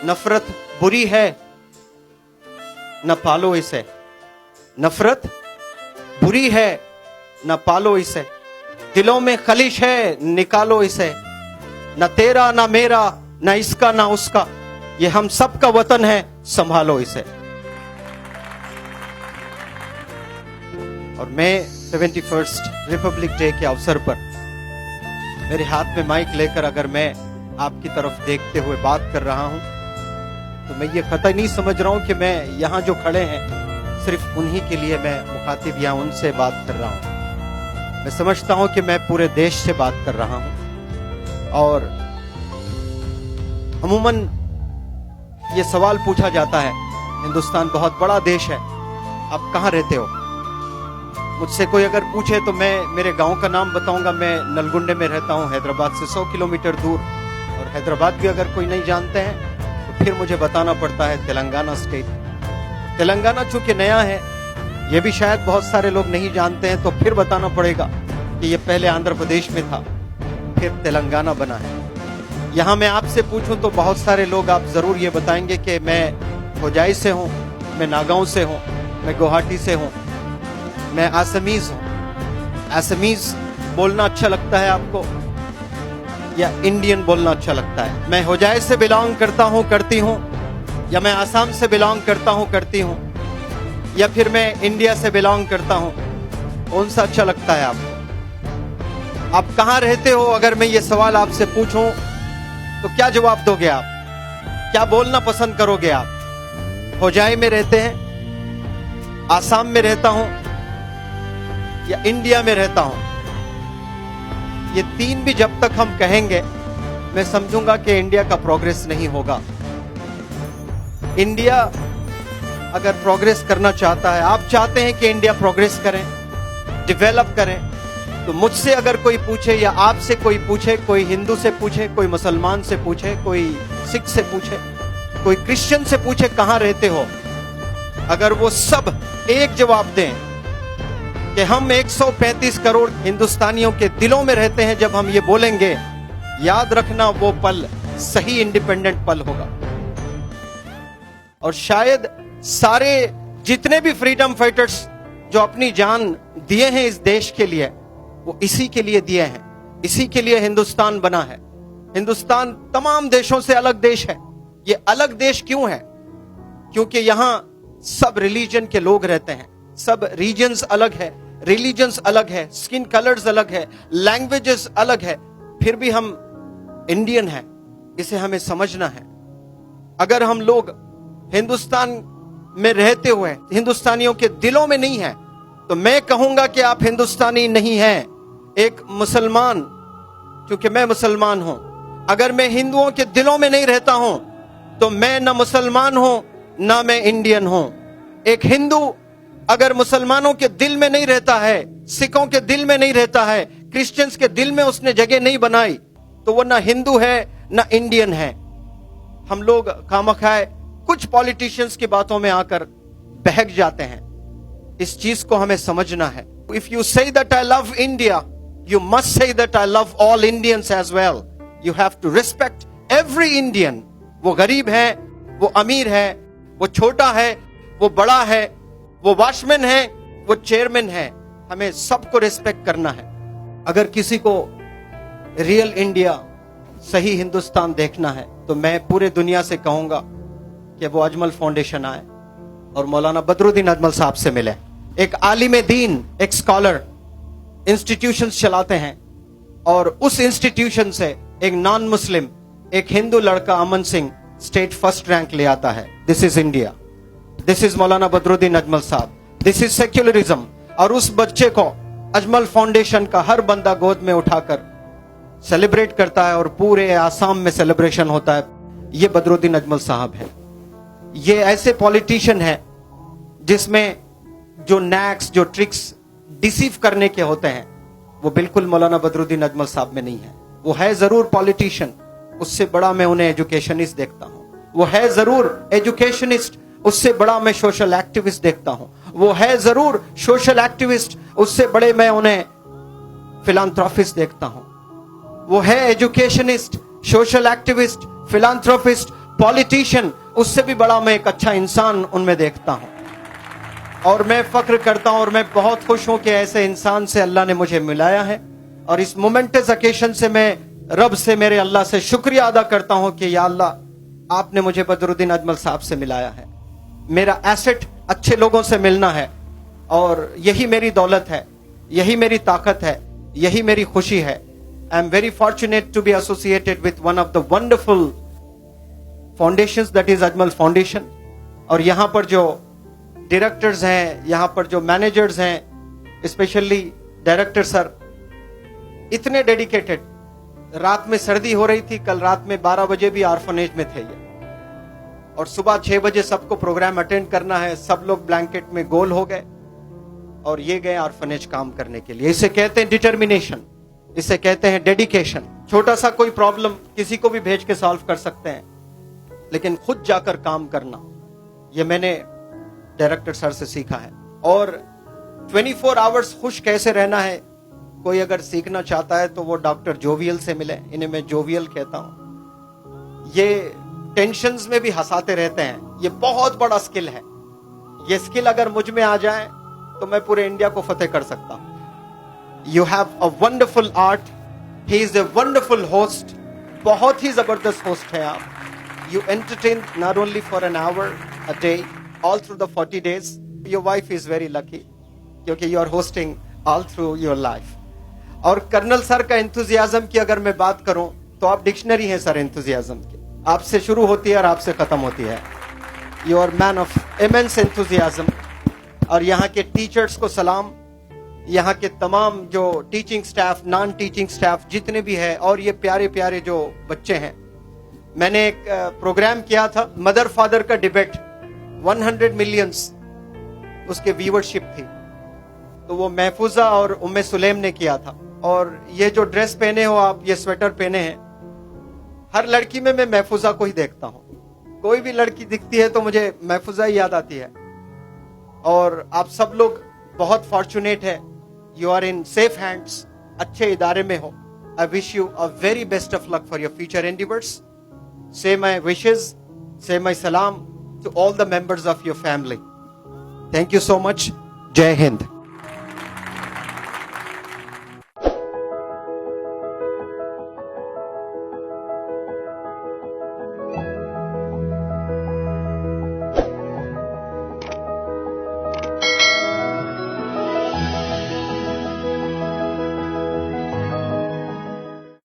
नफरत बुरी है, न पालो इसे। नफरत बुरी है, न पालो इसे। दिलों में खलिश है, निकालो इसे। न तेरा न मेरा, न इसका न उसका, ये हम सब का वतन है, संभालो इसे। और मैं 71st रिपब्लिक डे के अवसर पर मेरे हाथ में माइक लेकर अगर मैं आपकी तरफ देखते हुए बात कर रहा हूं, तो मैं ये कतई नहीं समझ रहा हूं कि मैं यहां जो खड़े हैं सिर्फ उन्हीं के लिए मैं मुखातिब या उनसे बात कर रहा हूं। मैं समझता हूं कि मैं पूरे देश से बात कर रहा हूं। और अमूमन ये सवाल पूछा जाता है, हिंदुस्तान बहुत बड़ा देश है, आप कहां रहते हो? मुझसे कोई अगर पूछे तो मैं मेरे गांव का नाम बताऊंगा। मैं नलगुंडे में रहता हूं, हैदराबाद से 100 किलोमीटर दूर। और हैदराबाद भी अगर कोई नहीं जानते हैं तो फिर मुझे बताना पड़ता है तेलंगाना स्टेट। तेलंगाना चूंकि नया है, ये भी शायद बहुत सारे लोग नहीं जानते हैं, तो फिर बताना पड़ेगा कि ये पहले आंध्र प्रदेश में था, फिर तेलंगाना बना है। यहां मैं आपसे पूछूं तो बहुत सारे लोग आप जरूर ये बताएंगे कि मैं होजाई से हूं, मैं नागांव से हूं, मैं गुवाहाटी से हूं, मैं आसामीज हूं। आसामीज बोलना अच्छा लगता है आपको या इंडियन बोलना अच्छा लगता है? मैं होजाई से बिलोंग करता हूं, करती हूं, या मैं आसाम से बिलोंग करता हूं, करती हूं, या फिर मैं इंडिया से बिलोंग करता हूं? कौन सा अच्छा लगता है आपको? आप कहां रहते हो अगर मैं ये सवाल आपसे पूछूं तो क्या जवाब दोगे आप? क्या बोलना पसंद करोगे आप? होजाई में रहते हैं, आसाम में रहता हूं, या इंडिया में रहता हूं? ये तीन भी जब तक हम कहेंगे, मैं समझूंगा कि इंडिया का प्रोग्रेस नहीं होगा। इंडिया अगर प्रोग्रेस करना चाहता है, आप चाहते हैं कि इंडिया प्रोग्रेस करें, डेवलप करें, तो मुझसे अगर कोई पूछे या आपसे कोई पूछे, कोई हिंदू से पूछे, कोई मुसलमान से पूछे, कोई सिख से पूछे, कोई क्रिश्चियन से पूछे कहां रहते हो, अगर वो सब एक जवाब दें कि हम 135 करोड़ हिंदुस्तानियों के दिलों में रहते हैं, जब हम ये बोलेंगे, याद रखना वो पल सही इंडिपेंडेंट पल होगा। और शायद सारे जितने भी फ्रीडम फाइटर्स जो अपनी जान दिए हैं इस देश के लिए, वो इसी के लिए दिए हैं, इसी के लिए हिंदुस्तान बना है। हिंदुस्तान तमाम देशों से अलग देश है। ये अलग देश क्यों है? क्योंकि यहां सब रिलीजन के लोग रहते हैं, सब रीजन्स अलग है, रिलीजन्स अलग है, स्किन कलर्स अलग है, लैंग्वेजेस अलग है, फिर भी हम इंडियन हैं। इसे हमें समझना है। अगर हम लोग हिंदुस्तान में रहते हुए हिंदुस्तानियों के दिलों में नहीं है, तो मैं कहूंगा कि आप हिंदुस्तानी नहीं हैं। एक मुसलमान, क्योंकि मैं मुसलमान हूं, अगर मैं हिंदुओं के दिलों में नहीं रहता हूं तो मैं ना मुसलमान हूं ना मैं इंडियन हूं। एक हिंदू अगर मुसलमानों के दिल में नहीं रहता है, सिखों के दिल में नहीं रहता है, क्रिश्चियंस के दिल में उसने जगह नहीं बनाई, तो वो ना हिंदू है ना इंडियन है। हम लोग खामखाए कुछ पॉलिटिशियंस की बातों में आकर बहक जाते हैं। इस चीज को हमें समझना है। If you say that I love India, you must say that I love all Indians as well. You have to respect every Indian. वो गरीब है, वो अमीर है, वो छोटा है, वो बड़ा है, वो वॉचमैन है, वो चेयरमैन है, हमें सबको रिस्पेक्ट करना है। अगर किसी को रियल इंडिया, सही हिंदुस्तान देखना है, तो मैं पूरे दुनिया से कहूंगा कि वो अजमल फाउंडेशन आए और मौलाना बदरुद्दीन अजमल साहब से मिले। एक आलिम दीन, एक स्कॉलर इंस्टीट्यूशंस चलाते हैं, और उस इंस्टीट्यूशन से एक नॉन मुस्लिम, एक हिंदू लड़का Aman Singh state first rank ले आता है। This is India, this is मौलाना बदरुद्दीन अजमल साहब, दिस इज सेक्युलरिज्म। और उस बच्चे को अजमल फाउंडेशन का हर बंदा गोद में उठाकर सेलिब्रेट करता है, और पूरे आसाम में सेलिब्रेशन होता है। ये बदरुद्दीन अजमल साहब है। ये ऐसे पॉलिटिशियन है जिसमें जो नैक्स, जो ट्रिक्स डिसीव करने के होते हैं, वो बिल्कुल मौलाना बदरुद्दीन अजमल साहब में नहीं है। वो है जरूर पॉलिटिशियन, उससे बड़ा मैं उन्हें एजुकेशनिस्ट देखता हूं। वो है जरूर एजुकेशनिस्ट, उससे बड़ा मैं सोशल एक्टिविस्ट देखता हूं। वो है जरूर सोशल एक्टिविस्ट, उससे बड़े मैं उन्हें फिलांथ्रोपिस्ट देखता हूं। वो है educationist, social activist, philanthropist, politician, उससे भी बड़ा मैं एक अच्छा इंसान उनमें देखता हूं। और मैं फख्र करता हूं और मैं बहुत खुश हूं कि ऐसे इंसान से अल्लाह ने मुझे मिलाया है। और इस मोमेंटस ओकेशन से मैं रब से, मेरे अल्लाह से शुक्रिया अदा करता हूं कि या अल्लाह, आपने मुझे बदरुद्दीन अजमल साहब से मिलाया है। मेरा एसेट अच्छे लोगों से मिलना है और यही मेरी दौलत है, यही मेरी ताकत है, यही मेरी खुशी है। I am very fortunate to be associated with one of the wonderful foundations, that is Ajmal foundation. और यहां पर जो डायरेक्टर्स हैं, यहां पर जो मैनेजर्स हैं, स्पेशली डायरेक्टर सर, इतने डेडिकेटेड। रात में सर्दी हो रही थी, कल रात में 12 बजे भी ऑर्फनेज में थे ये, और सुबह 6 बजे सबको प्रोग्राम अटेंड करना है। सब लोग ब्लैंकेट में गोल हो गए और ये गए ऑर्फनेज काम करने के लिए। इसे कहते हैं डिटर्मिनेशन, इसे कहते हैं डेडिकेशन। छोटा सा कोई प्रॉब्लम किसी को भी भेज के सॉल्व कर सकते हैं, लेकिन खुद जाकर काम करना, ये मैंने डायरेक्टर सर से सीखा है। और 24 आवर्स खुश कैसे रहना है, कोई अगर सीखना चाहता है तो वो डॉक्टर जोवियल से मिले। इन्हें मैं जोवियल कहता हूं। ये टेंशन्स में भी हंसाते रहते हैं। ये बहुत बड़ा स्किल है। ये स्किल अगर मुझ में आ जाए तो मैं पूरे इंडिया को फतेह कर सकता हूं। You have a wonderful art, he is a wonderful host. बहुत ही जबरदस्त होस्ट है आप। You entertain not only for an hour a day, all through the 40 days. Your wife is very lucky क्योंकि you are hosting all through your life. और colonel sir का enthusiasm की अगर मैं बात करूं तो आप डिक्शनरी हैं सर एंथुजियाज्म की। आपसे शुरू होती है और आपसे खत्म होती है। You are man of immense enthusiasm। और यहाँ के टीचर्स को सलाम, यहाँ के तमाम जो teaching staff, non teaching staff जितने भी है, और ये प्यारे प्यारे जो बच्चे हैं। मैंने एक प्रोग्राम किया था, मदर फादर का डिबेट, 100 मिलियंस उसके व्यूअरशिप थी। तो वो महफूजा और उम्मे सुलेम ने किया था। और ये जो ड्रेस पहने हो आप, ये स्वेटर पहने हैं, हर लड़की में मैं महफूजा को ही देखता हूं। कोई भी लड़की दिखती है तो मुझे महफूजा ही याद आती है। और आप सब लोग बहुत फॉर्चुनेट है। You are in safe hands, अच्छे इदारे में हो। I wish you a very best of luck for your future endeavours. Say my wishes, से माई सलाम to all the members of your family. Thank you so much. Jai Hind.